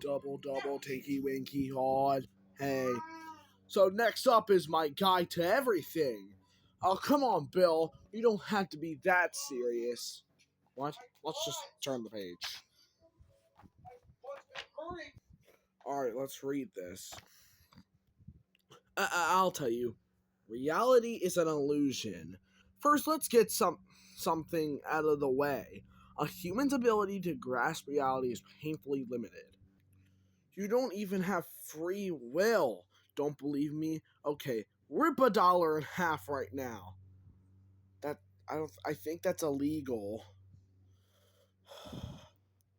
Double, tinky winky hard. Hey. So next up is my guide to everything. Oh, come on, Bill. You don't have to be that serious. What? Let's just turn the page. Alright, let's read this. I'll tell you. Reality is an illusion. First, let's get something out of the way. A human's ability to grasp reality is painfully limited. You don't even have free will. Don't believe me? Okay, rip $1 in half right now. I think that's illegal.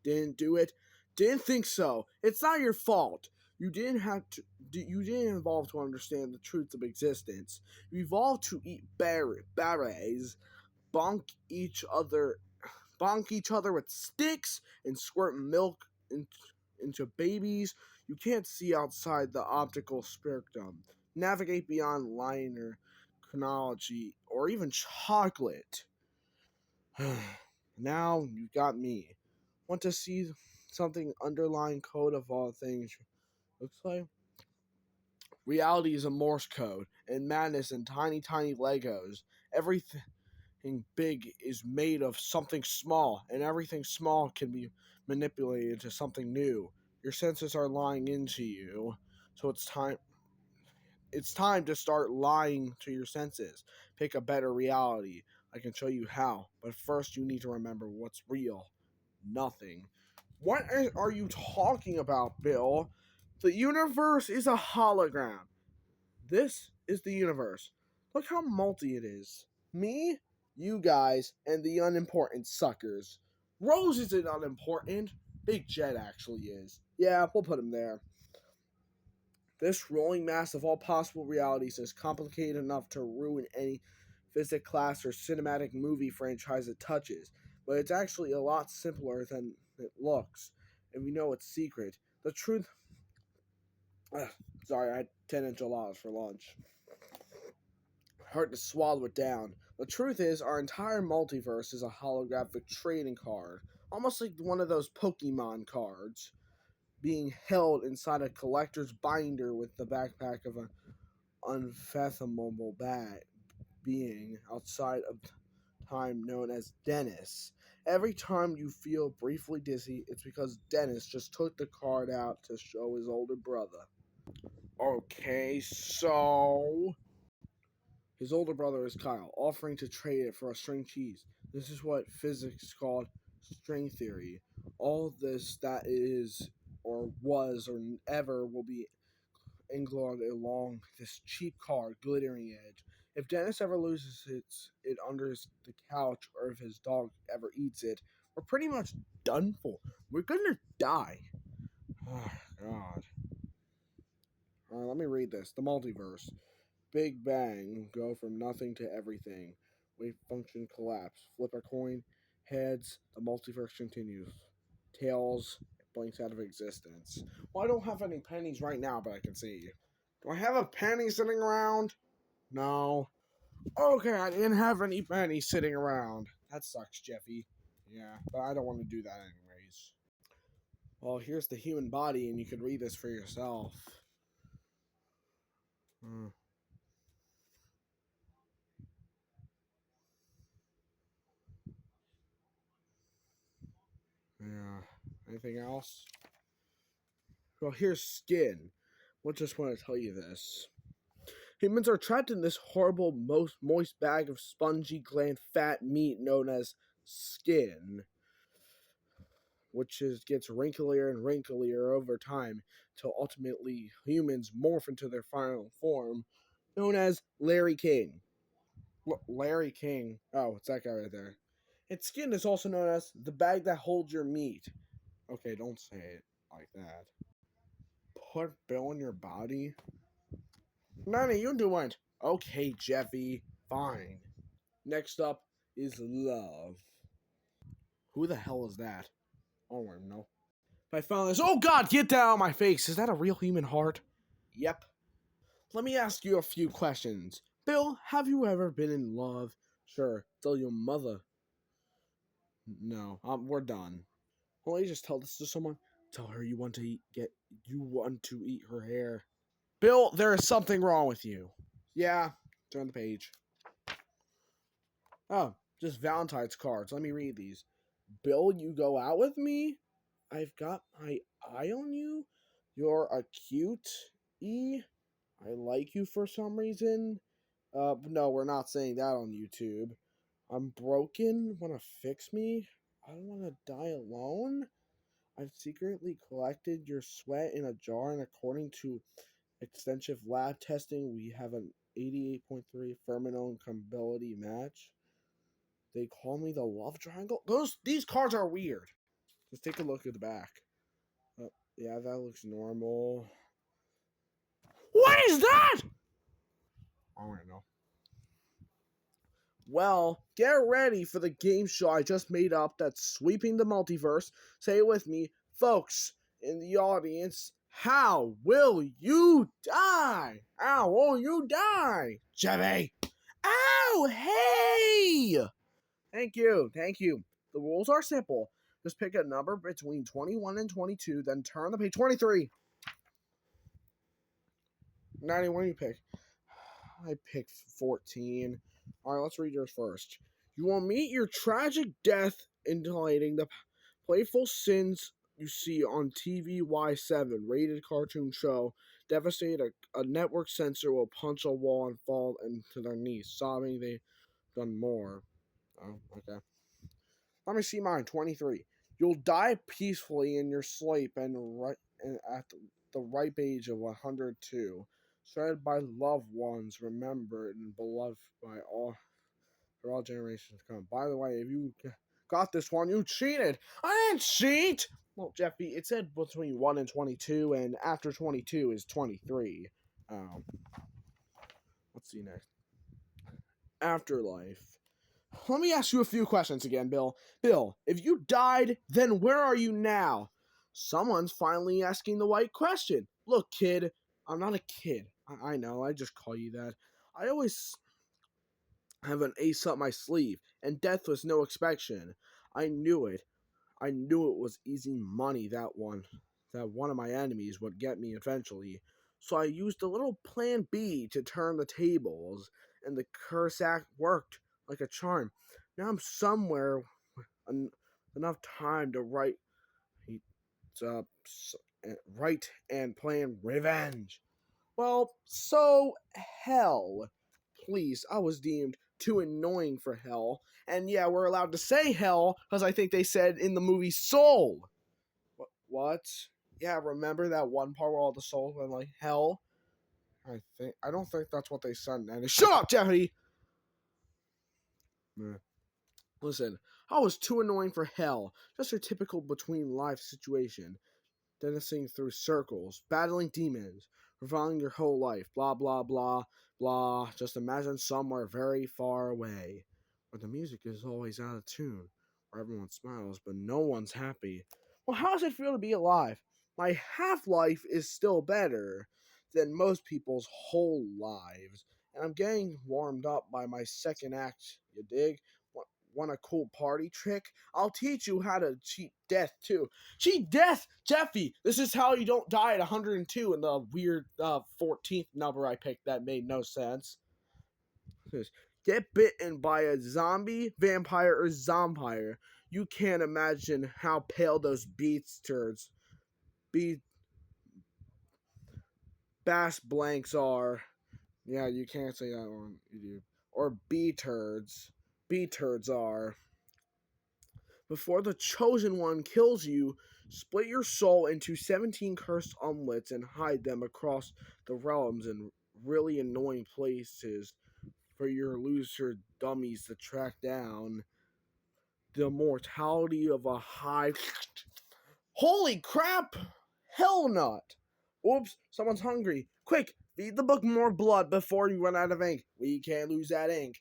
Didn't do it. Didn't think so. It's not your fault. You didn't evolve to understand the truths of existence. You evolved to eat berries, bonk each other with sticks, and squirt milk into babies. You can't see outside the optical spectrum, navigate beyond linear chronology, or even chocolate. Now you've got me. Want to see something underlying code of all things looks like? Reality is a Morse code, and madness in tiny, tiny Legos. Everything big is made of something small, and everything small can be manipulated into something new. Your senses are lying into you, so it's time to start lying to your senses. Pick a better reality. I can show you how, but first you need to remember what's real. Nothing. What are you talking about, Bill? The universe is a hologram. This is the universe. Look how multi it is. Me, you guys, and the unimportant suckers. Rose isn't unimportant. Big Jet actually is. Yeah, we'll put him there. This rolling mass of all possible realities is complicated enough to ruin any physics class or cinematic movie franchise it touches, but it's actually a lot simpler than it looks, and we know its secret. The truth... Sorry, I had 10 enchiladas for lunch. Hard to swallow it down. The truth is, our entire multiverse is a holographic trading card, almost like one of those Pokemon cards, being held inside a collector's binder with the backpack of an unfathomable being outside of time known as Dennis. Every time you feel briefly dizzy, it's because Dennis just took the card out to show his older brother. Okay, so... His older brother is Kyle, offering to trade it for a string cheese. This is what physics called string theory. All this that is, or was, or ever will be englobed along this cheap car, glittering edge. If Dennis ever loses it under the couch, or if his dog ever eats it, we're pretty much done for. We're gonna die. Oh, God. Alright, let me read this. The multiverse. Big bang, go from nothing to everything. Wave function collapse. Flip a coin. Heads, the multiverse continues. Tails, it blinks out of existence. Well, I don't have any pennies right now, but I can see you. Do I have a penny sitting around? No. Okay, I didn't have any pennies sitting around. That sucks, Jeffy. Yeah, but I don't want to do that anyways. Well, here's the human body, and you can read this for yourself. Yeah. Anything else? Well, here's skin. I just want to tell you this. Humans are trapped in this horrible, moist bag of spongy gland fat meat known as skin, which gets wrinklier and wrinklier over time till ultimately humans morph into their final form, known as Larry King. Larry King. Oh, it's that guy right there. Its skin is also known as the bag that holds your meat. Okay, don't say it like that. Put Bill in your body? None of you do it. Okay, Jeffy. Fine. Next up is love. Who the hell is that? I don't even know. If I found this... Oh, God! Get that out of my face! Is that a real human heart? Yep. Let me ask you a few questions. Bill, have you ever been in love? Sure. Tell your mother. No. We're done. Will you just tell this to someone? Tell her you want to eat her hair. Bill, there is something wrong with you. Yeah, turn the page. Oh, just Valentine's cards. Let me read these. Bill, you go out with me? I've got my eye on you? You're a cute E. I like you for some reason. No, we're not saying that on YouTube. I'm broken. Wanna fix me? I don't wanna die alone. I've secretly collected your sweat in a jar, and according to extensive lab testing, we have an 88.3 pheromone compatibility match. They call me the love triangle. These cards are weird. Let's take a look at the back. Yeah, that looks normal. What is that? I don't know. Well, get ready for the game show I just made up that's sweeping the multiverse. Say it with me, folks in the audience. How will you die? How will you die? Jimmy! Oh, hey! Thank you. The rules are simple. Just pick a number between 21 and 22, then turn the page. 23. 90, what do you pick? I picked 14. Alright, let's read yours first. You will meet your tragic death intimating the playful sins you see on TVY7, rated cartoon show. Devastate a network censor will punch a wall and fall into their knees, sobbing they've done more. Oh, okay. Let me see mine. 23. You'll die peacefully in your sleep and at the ripe age of 102. Surrounded by loved ones, remembered and beloved by all for all generations to come. By the way, if you got this one, you cheated. I didn't cheat. Well, Jeffy, it said between 1 and 22, and after 22 is 23. Let's see next. Afterlife. Let me ask you a few questions again, Bill. Bill, if you died, then where are you now? Someone's finally asking the right question. Look, kid, I'm not a kid. I know, I just call you that. I always have an ace up my sleeve, and death was no exception. I knew it. I knew it was easy money that one of my enemies would get me eventually. So I used a little plan B to turn the tables, and the curse act worked like a charm. Now I'm somewhere enough time to uh, write and plan revenge. Well, so hell. Please, I was deemed too annoying for hell. And yeah, we're allowed to say hell because I think they said in the movie Soul. What? Yeah, remember that one part where all the souls went like hell? I don't think that's what they said. And shut up, Jeffy. Listen, I was too annoying for hell. Just your typical between life situation. Dancing through circles, battling demons, revolving your whole life, blah, blah, blah, blah. Just imagine somewhere very far away, where the music is always out of tune, where everyone smiles, but no one's happy. Well, how does it feel to be alive? My half-life is still better than most people's whole lives, and I'm getting warmed up by my second act, you dig? Want a cool party trick? I'll teach you how to cheat death, too. Cheat death, Jeffy. This is how you don't die at 102 in the weird 14th number I picked that made no sense. Get bitten by a zombie, vampire, or zombire. You can't imagine how pale those bass blanks are. Yeah, you can't say that one. You do. Or B-turds. B-turds are. Before the chosen one kills you, split your soul into 17 cursed omelets and hide them across the realms in really annoying places for your loser dummies to track down. The mortality of a high. Holy crap! Hell not! Oops, someone's hungry. Quick, feed the book more blood before you run out of ink. We can't lose that ink.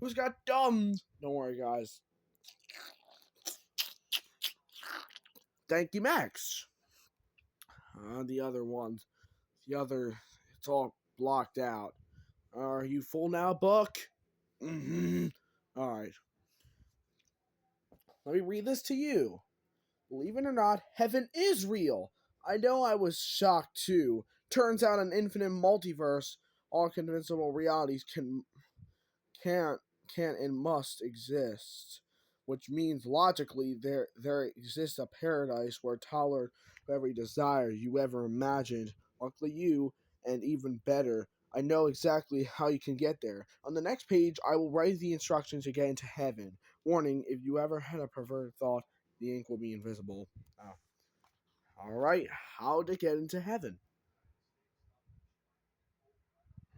Who's got dumbs? Don't worry, guys. Thank you, Max. The other ones. It's all blocked out. Are you full now, Buck? Mm-hmm. Alright. Let me read this to you. Believe it or not, heaven is real. I know I was shocked too. Turns out an infinite multiverse, all convincible realities can't can and must exist. Which means logically there exists a paradise where tolerate every desire you ever imagined. Luckily you, and even better, I know exactly how you can get there. On the next page, I will write the instructions to get into heaven. Warning, if you ever had a perverted thought, the ink will be invisible. Oh. Alright, how to get into heaven?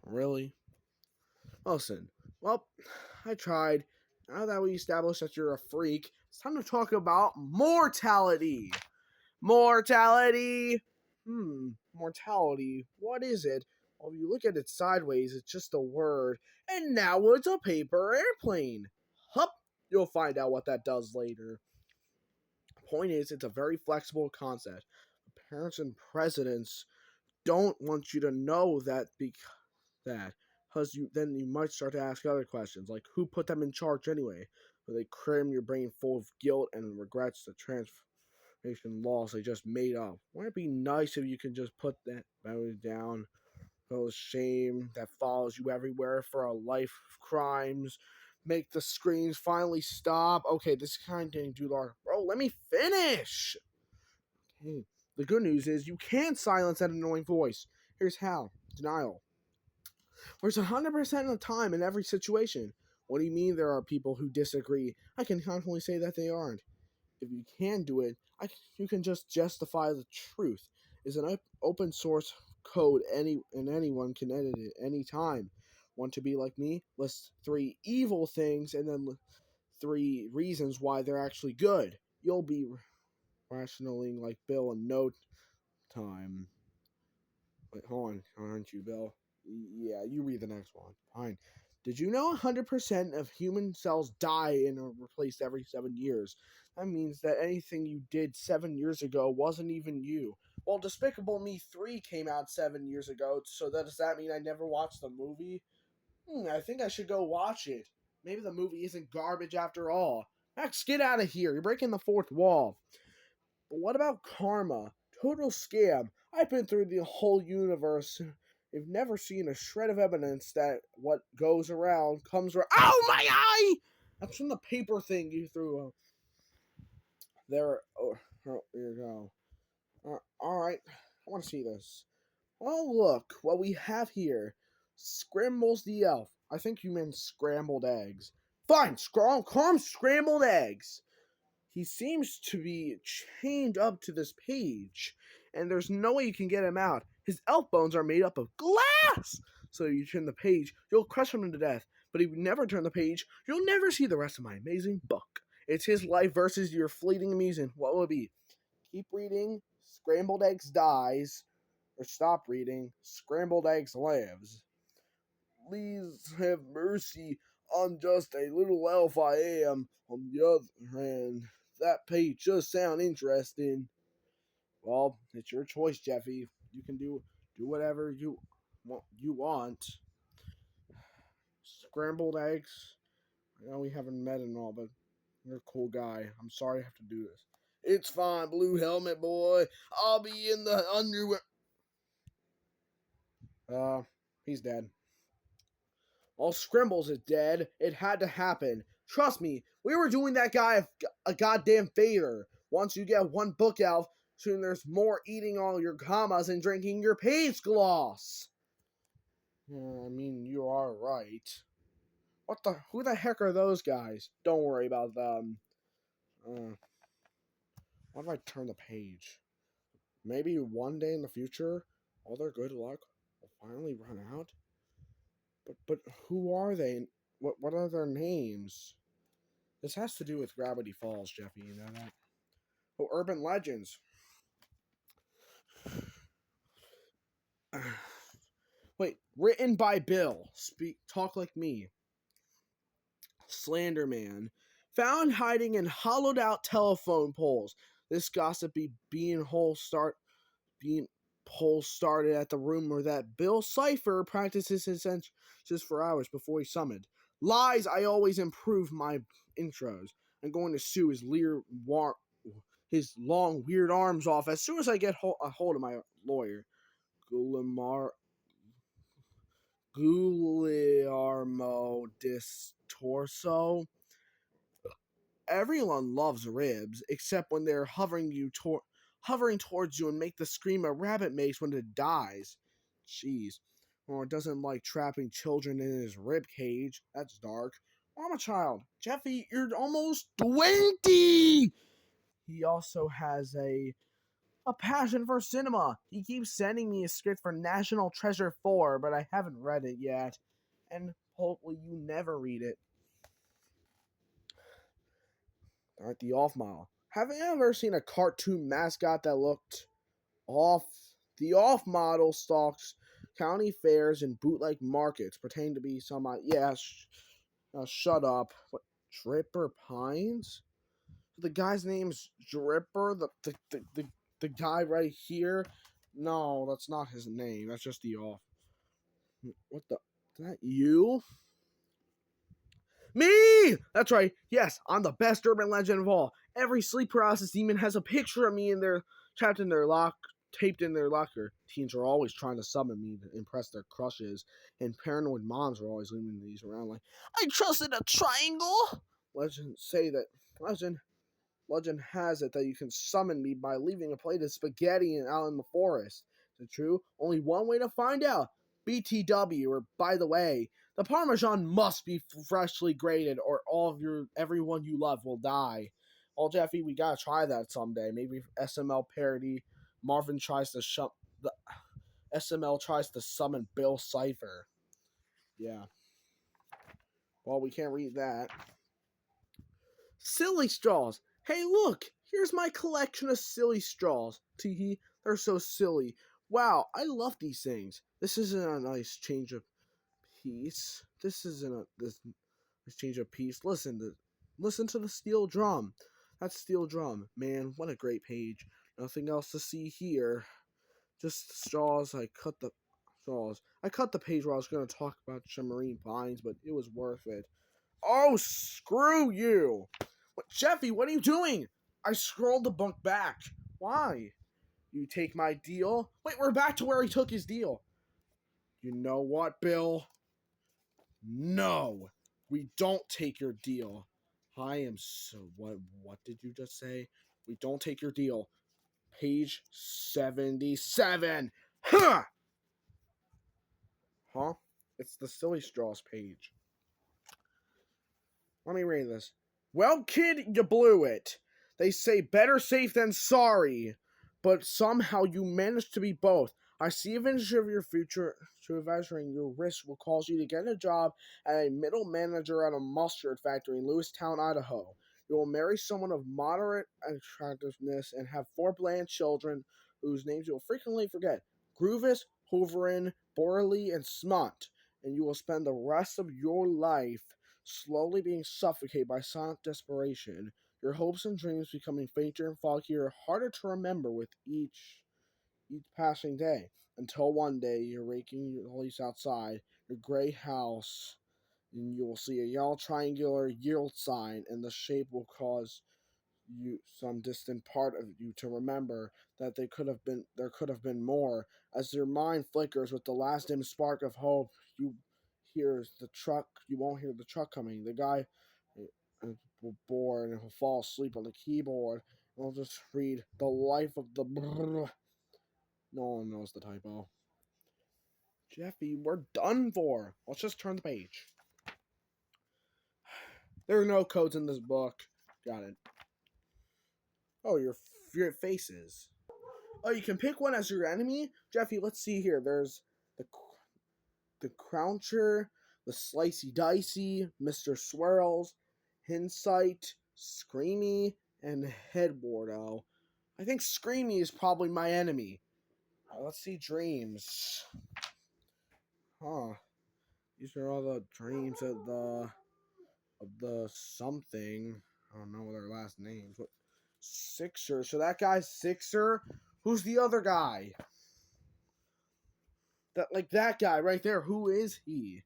Really? Listen, well, I tried. Now that we established that you're a freak, it's time to talk about mortality. Mortality! Mortality. What is it? Well, if you look at it sideways, it's just a word. And now it's a paper airplane. Hup! You'll find out what that does later. Point is, it's a very flexible concept. Parents and presidents don't want you to know that because you might start to ask other questions like who put them in charge anyway, or they cram your brain full of guilt and regrets the transformation laws they just made up. Wouldn't it be nice if you could just put that memory down, the shame that follows you everywhere for a life of crimes, make the screams finally stop? Okay, this kind of didn't do large, bro, let me finish. Okay, the good news is you can silence that annoying voice. Here's how. Denial. Where's 100% of the time in every situation. What do you mean there are people who disagree? I can confidently say that they aren't. If you can do it, you can just justify the truth. It's an open source code and anyone can edit it anytime. Want to be like me? List 3 evil things and then 3 reasons why they're actually good. You'll be rationaling like Bill in no time. Wait, hold on, aren't you, Bill? Yeah, you read the next one. Fine. Did you know 100% of human cells die and are replaced every 7 years? That means that anything you did 7 years ago wasn't even you. Well, Despicable Me 3 came out 7 years ago, so does that mean I never watched the movie? I think I should go watch it. Maybe the movie isn't garbage after all. Max, get out of here. You're breaking the fourth wall. But what about karma? Total scam. I've been through the whole universe. I've never seen a shred of evidence that what goes around comes around. Oh, my eye! That's from the paper thing you threw. There. Oh, here you go. Alright. I want to see this. Oh, look. What we have here. Scrambles the elf. I think you meant scrambled eggs. Fine. Call him scrambled eggs. He seems to be chained up to this page, and there's no way you can get him out. His elf bones are made up of glass! So you turn the page, you'll crush him to death. But if you never turn the page, you'll never see the rest of my amazing book. It's his life versus your fleeting amusement. What will it be? Keep reading, Scrambled Eggs dies, or stop reading, Scrambled Eggs lives. Please have mercy. I'm just a little elf I am. On the other hand, that page does sound interesting. Well, it's your choice, Jeffy. You can do whatever you want. Scrambled eggs. I know we haven't met and all, but you're a cool guy. I'm sorry I have to do this. It's fine, Blue Helmet Boy. I'll be in the underwear. He's dead. All Scrimbles is dead. It had to happen. Trust me, we were doing that guy a goddamn favor. Once you get one book out, soon there's more eating all your commas and drinking your page gloss. I mean, you are right. Who the heck are those guys? Don't worry about them. Why do I turn the page? Maybe one day in the future, all their good luck will finally run out. But who are they? What are their names? This has to do with Gravity Falls, Jeffy. You know that? Oh, urban legends. Wait, written by Bill. Talk like me. Slenderman. Found hiding in hollowed out telephone poles. This gossipy bean hole started at the rumor that Bill Cipher practices his sentences for hours before he summoned. Lies, I always improve my intros. I'm going to sue his his long, weird arms off as soon as I get a hold of my lawyer. Guillermo Distorso. Everyone loves ribs, except when they're hovering towards you and make the scream a rabbit makes when it dies. Jeez. Or doesn't like trapping children in his rib cage. That's dark. I'm a child. Jeffy, you're almost 20! He also has a passion for cinema. He keeps sending me a script for National Treasure 4, but I haven't read it yet. And hopefully you never read it. Alright, the off model. Have you ever seen a cartoon mascot that looked off? The off model stalks county fairs and bootleg markets, pretending to be some. Shut up. What? Dripper Pines? The guy's name's Dripper. The guy right here. No, that's not his name. That's just the off. What the? Is that you? Me! That's right. Yes, I'm the best urban legend of all. Every sleep paralysis demon has a picture of me in their trapped in their taped in their locker. Teens are always trying to summon me to impress their crushes, and paranoid moms are always leaving these around like, I trusted a triangle. Legend Legend has it that you can summon me by leaving a plate of spaghetti out in the forest. Is it true? Only one way to find out. BTW, or by the way, the Parmesan must be freshly grated, or everyone you love will die. Well, Jeffy, we gotta try that someday. Maybe SML parody. Marvin tries to the SML tries to summon Bill Cipher. Yeah. Well, we can't read that. Silly straws. Hey, look! Here's my collection of silly straws. Teehee, they're so silly. Wow, I love these things. This isn't a nice change of pace. This isn't this change of pace. Listen to the steel drum. That steel drum. Man, what a great page. Nothing else to see here. Just straws. I cut the page where I was going to talk about shimmering vines, but it was worth it. Oh, screw you! What, Jeffy, what are you doing? I scrolled the book back. Why? You take my deal? Wait, we're back to where he took his deal. You know what, Bill? No, we don't take your deal. I am so... What did you just say? We don't take your deal. Page 77. Huh! Huh? It's the Silly Straws page. Let me read this. Well, kid, you blew it. They say better safe than sorry, but somehow you managed to be both. I see a vintage of your future to measuring your risk will cause you to get a job as a middle manager at a mustard factory in Lewistown, Idaho. You will marry someone of moderate attractiveness and have 4 bland children whose names you will frequently forget. Groovis, Hooverin, Borley, and Smut. And you will spend the rest of your life slowly being suffocated by silent desperation, your hopes and dreams becoming fainter and foggier, harder to remember with each passing day, until one day you're raking your leaves outside your gray house, and you will see a yellow triangular yield sign, and the shape will cause you some distant part of you to remember that there could have been more. As your mind flickers with the last dim spark of hope, you won't hear the truck coming. The guy will bore and he'll fall asleep on the keyboard. And he'll just read the life of the brrr. No one knows the typo. Jeffy, we're done for. Let's just turn the page. There are no codes in this book. Got it. Oh, your faces. Oh, you can pick one as your enemy? Jeffy, let's see here. There's the Croucher, the Slicey Dicey, Mr. Swirls, Hinsight, Screamy, and Headwardo. I think Screamy is probably my enemy. Let's see dreams. Huh. These are all the dreams of the something. I don't know their last names. What? Sixer. So that guy's Sixer. Who's the other guy? That guy right there. Who is he?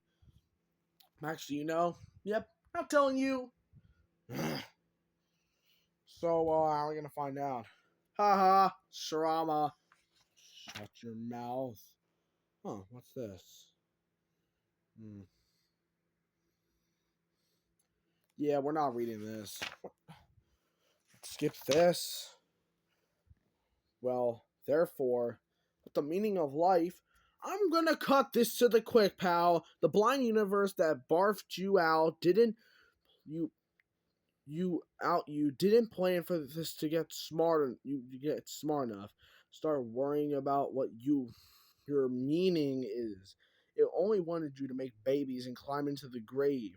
Max, do you know? Yep, I'm telling you. So, how are we gonna find out? Haha, Sharama. Shut your mouth. Huh, what's this? Hmm. Yeah, we're not reading this. Skip this. Well, therefore, with the meaning of life, I'm gonna cut this to the quick, pal. The blind universe that barfed you out didn't you you didn't plan for this to get smart. You get smart enough. Start worrying about what your meaning is. It only wanted you to make babies and climb into the grave.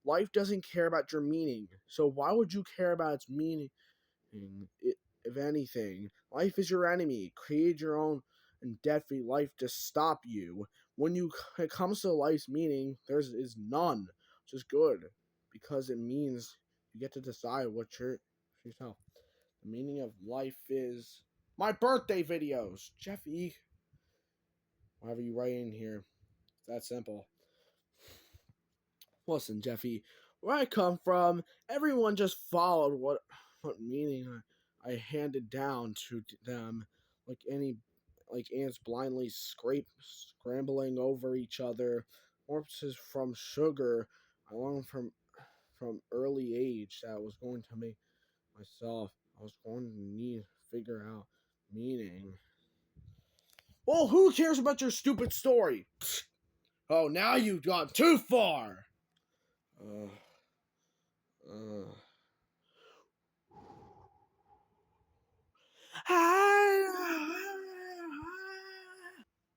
Life doesn't care about your meaning, so why would you care about its meaning? It, if anything, life is your enemy. Create your own and death-free life to stop you. When it comes to life's meaning, there is none, which is good because it means you get to decide what yourself. The meaning of life is my birthday videos, Jeffy. Whatever you write in here, it's that simple. Listen, Jeffy, where I come from, everyone just followed what meaning I handed down to them, like any like ants blindly scrambling over each other. Corpses from sugar. I learned from early age that I was going to make myself. I was going to need to figure out meaning. Well, who cares about your stupid story? Oh, now you've gone too far. Uh, uh.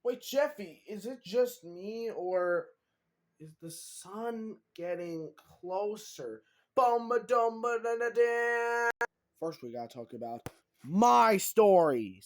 Wait, Jeffy, is it just me or is the sun getting closer? First, we gotta talk about my story.